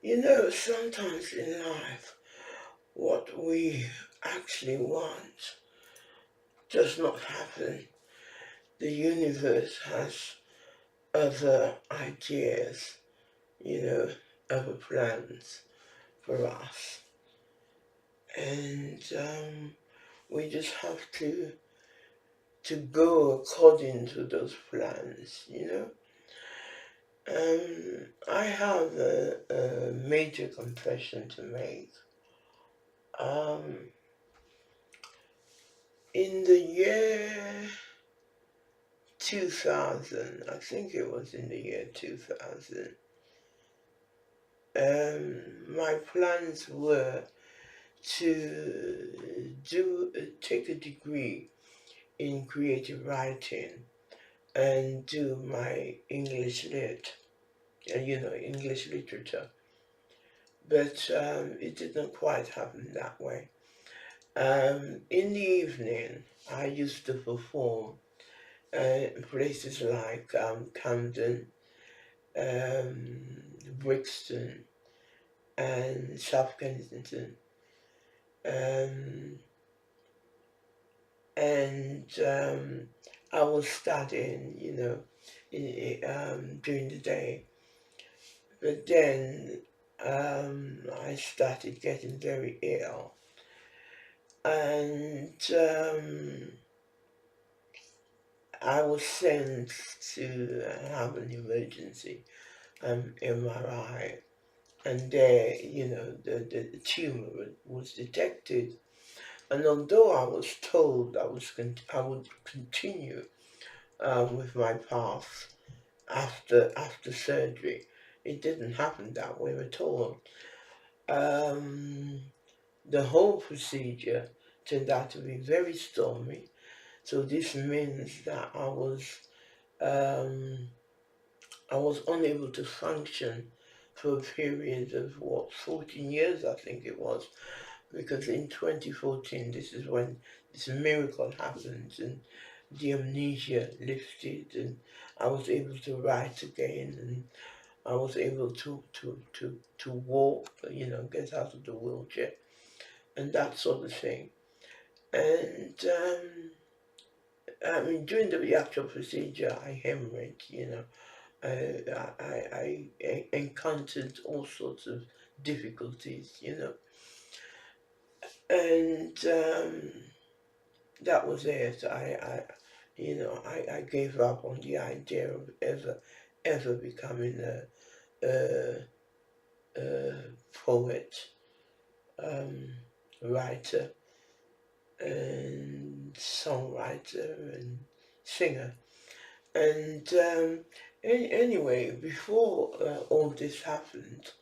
Sometimes in life, what we actually want does not happen. The universe has other ideas, you know, other plans for us. And we just have to go according to those plans. I have a major confession to make. Um, in the year 2000, I think it was in the year 2000, my plans were to take a degree in creative writing and do my English lit, English literature. But it didn't quite happen that way. In the evening, I used to perform in places like Camden, Brixton, and South Kensington. Um, and I was studying, during the day. But then I started getting very ill, and I was sent to have an emergency MRI, and there, the tumor was detected. And although I was told I would continue with my path after surgery, it didn't happen that way at all. Um, the whole procedure turned out to be very stormy. So this means that um, I was unable to function for a period of 14 years, I think it was, because in 2014, this is when this miracle happened and the amnesia lifted, and I was able to write again, and I was able to walk, get out of the wheelchair and that sort of thing. And I mean, during the actual procedure, I hemorrhaged. I encountered all sorts of difficulties. And that was it. I gave up on the idea of ever becoming a, a poet, um, writer, and songwriter and singer. And anyway, before all this happened,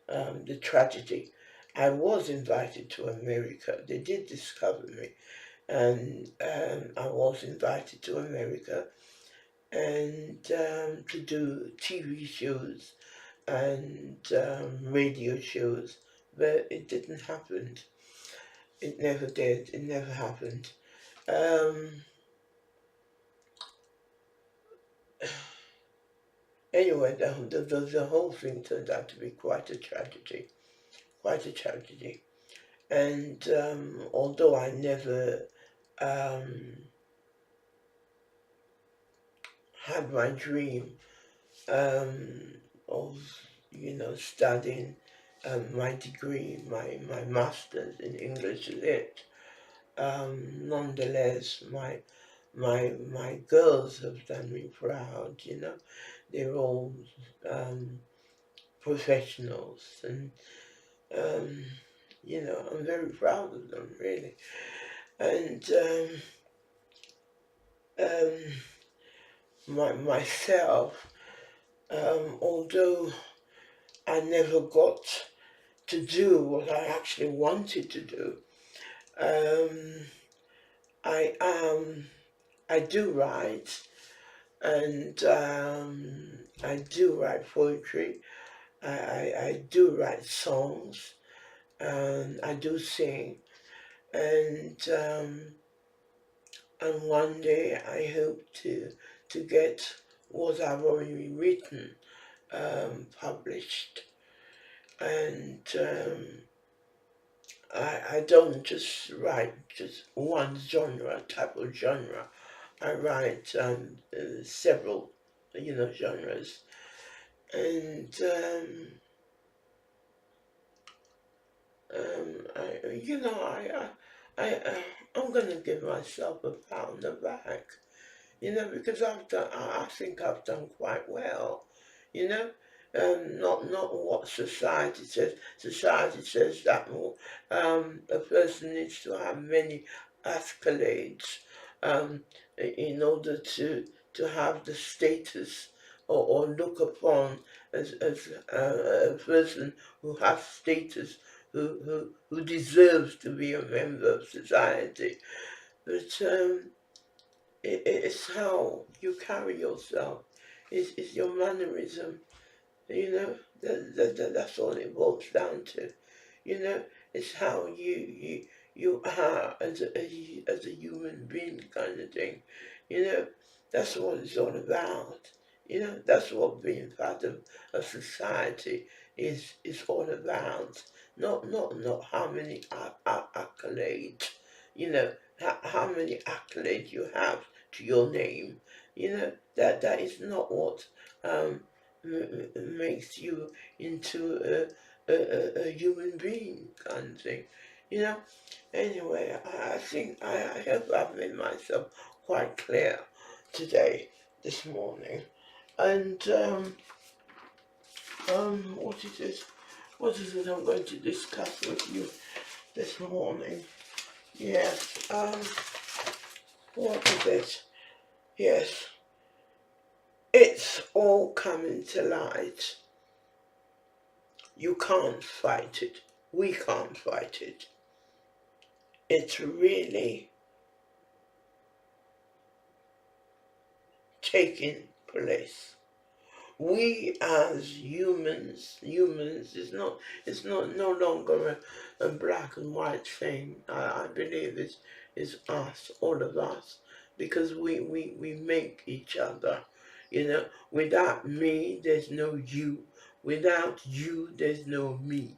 the tragedy, I was invited to America. They did discover me, and I was invited to America and to do TV shows and radio shows, but it didn't happen. It never did. It never happened. Um, anyway, the whole thing turned out to be quite a tragedy. Quite a tragedy. And although I never um, had my dream of studying my degree, my master's in English lit. Nonetheless, my girls have done me proud. They're all professionals, and um, I'm very proud of them, really. And um, myself, although I never got to do what I actually wanted to do. Um, I I do write, and I do write poetry. I do write songs, and I do sing, and one day I hope to get what I've already written published. and I don't just write just one type of genre. I write several, genres, and I'm gonna give myself a pat on the back, because I think I've done quite well, you know. Not what society says. Society says that a person needs to have many accolades in order to have the status or look upon as a person who has status, who deserves to be a member of society. But it's how you carry yourself. It's your mannerism. That's all it boils down to. You know, it's how you are as a human being, kind of thing. You know, that's what it's all about. That's what being part of a society is all about. Not how many accolades. How many accolades you have to your name. That is not what um, makes you into a human being, kind of thing. You know. Anyway, I think I hope I've made myself quite clear today, this morning, and what is it? What is it I'm going to discuss with you this morning? Yes. What is it? Yes. It's all coming to light. You can't fight it. We can't fight it. It's really taking place. We as humans it's not no longer a black and white thing. I believe it's us, all of us, because we make each other. Without me, there's no you. Without you, there's no me.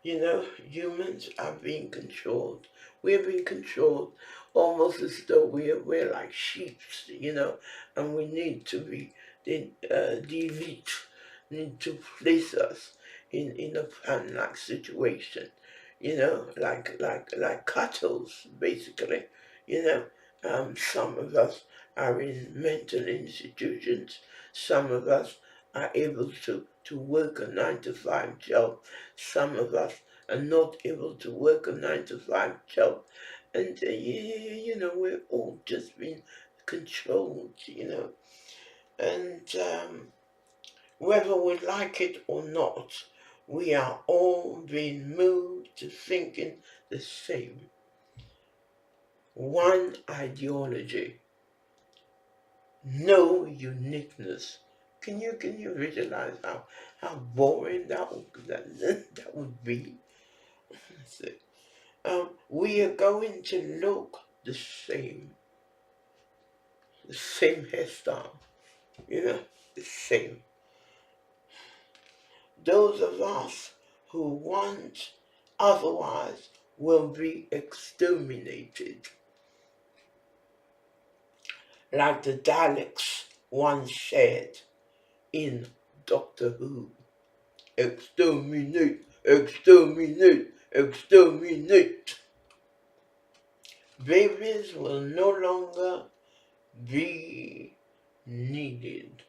Humans are being controlled. We're being controlled almost as though we're like sheep, and we need to be the elite need to place us in a pan-like situation, like cattle, basically. You know, some of us are in mental institutions. Some of us are able to work a 9 to 5 job. Some of us are not able to work a 9 to 5 job. And, we're all just being controlled, And whether we like it or not, we are all being moved to thinking the same. One ideology, no uniqueness. Can you visualize how boring that would be? We are going to look the same hairstyle, the same. Those of us who want otherwise will be exterminated, like the dylexs once said in Doctor Who. Exterminate, exterminate, exterminate. Babies will no longer be needed.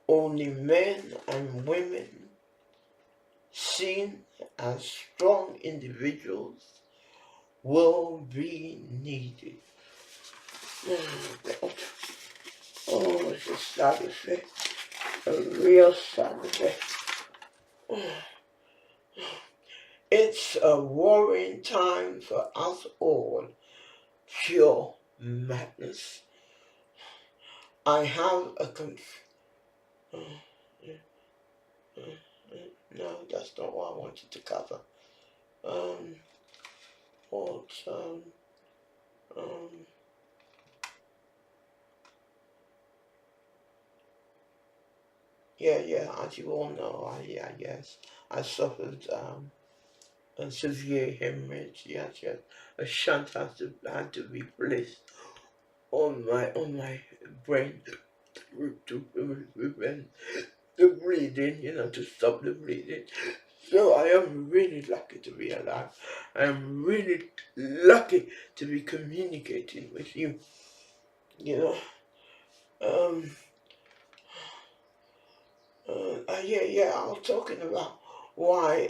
Only men and women seen as strong individuals will be needed. Oh, it's a sad effect. A real sad effect. It's a worrying time for us all. Pure madness. I have a no, that's not what I wanted to cover. What um yeah, as you all know, yes, I suffered a severe hemorrhage. Yes, yes, a shunt had to be placed on my brain to prevent the bleeding, to stop the bleeding. So I am really lucky to be alive. I am really lucky to be communicating with you. You know, um, yeah. I was talking about why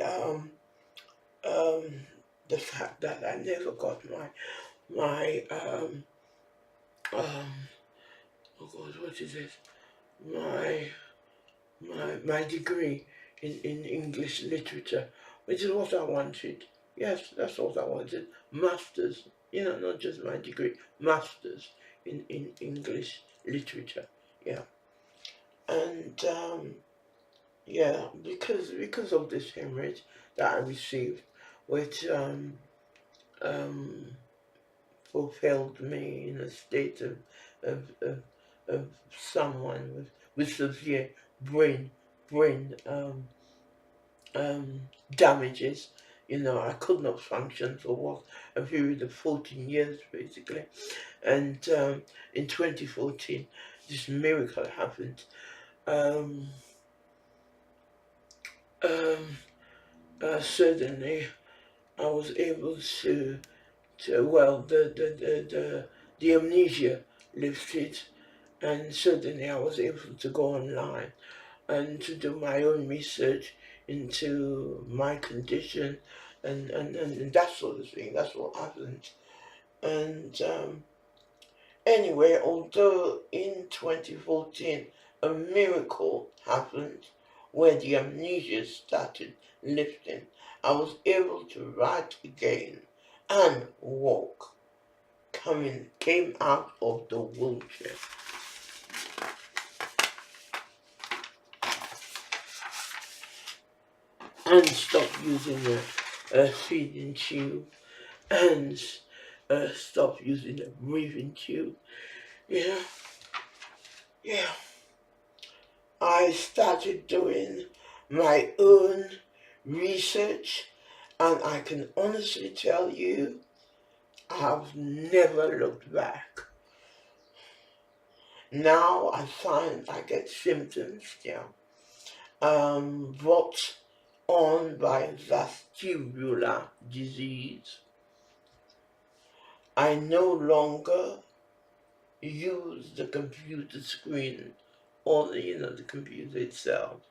the fact that I never got my um oh God, what is it? My my degree in English literature, which is what I wanted. Yes, that's what I wanted. Masters, not just my degree, masters in English literature. Yeah, and yeah, because of this hemorrhage that I received, which um, fulfilled me in a state of, of, of someone with severe brain brain damages. I could not function for what, a period of 14 years basically. And in 2014, this miracle happened. Um, um, Suddenly, I was able well, the amnesia lifted, and suddenly I was able to go online and to do my own research into my condition and that sort of thing. That's what happened. And anyway, although in 2014 a miracle happened where the amnesia started lifting, I was able to write again and walk. Came out of the wheelchair and stopped using a feeding tube and stopped using a breathing tube. Yeah, yeah. I started doing my own research, and I can honestly tell you, I've never looked back. Now I find I get symptoms, brought on by vestibular disease. I no longer use the computer screen or the computer itself.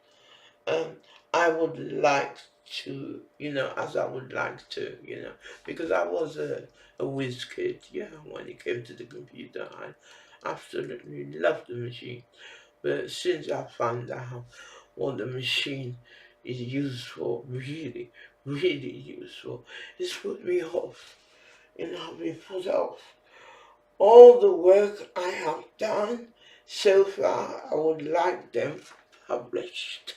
Um, I would like to, as I would like to, because I was a whiz kid, when it came to the computer. I absolutely loved the machine. But since I found out what the machine is used for, really, really useful, it's put me off. I've been put off. All the work I have done so far, I would like them published.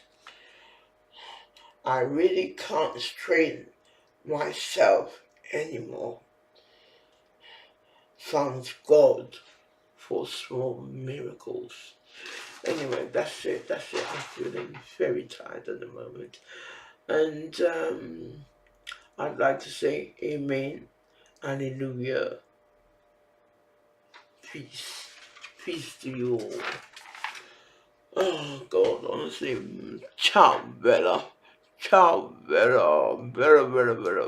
I really can't strain myself anymore. Thank God for small miracles. Anyway, that's it. I'm feeling very tired at the moment. And I'd like to say amen, hallelujah, peace. Peace to you all. Oh God, honestly, ciao, Bella. Ciao, Bella. Bella, Bella, Bella.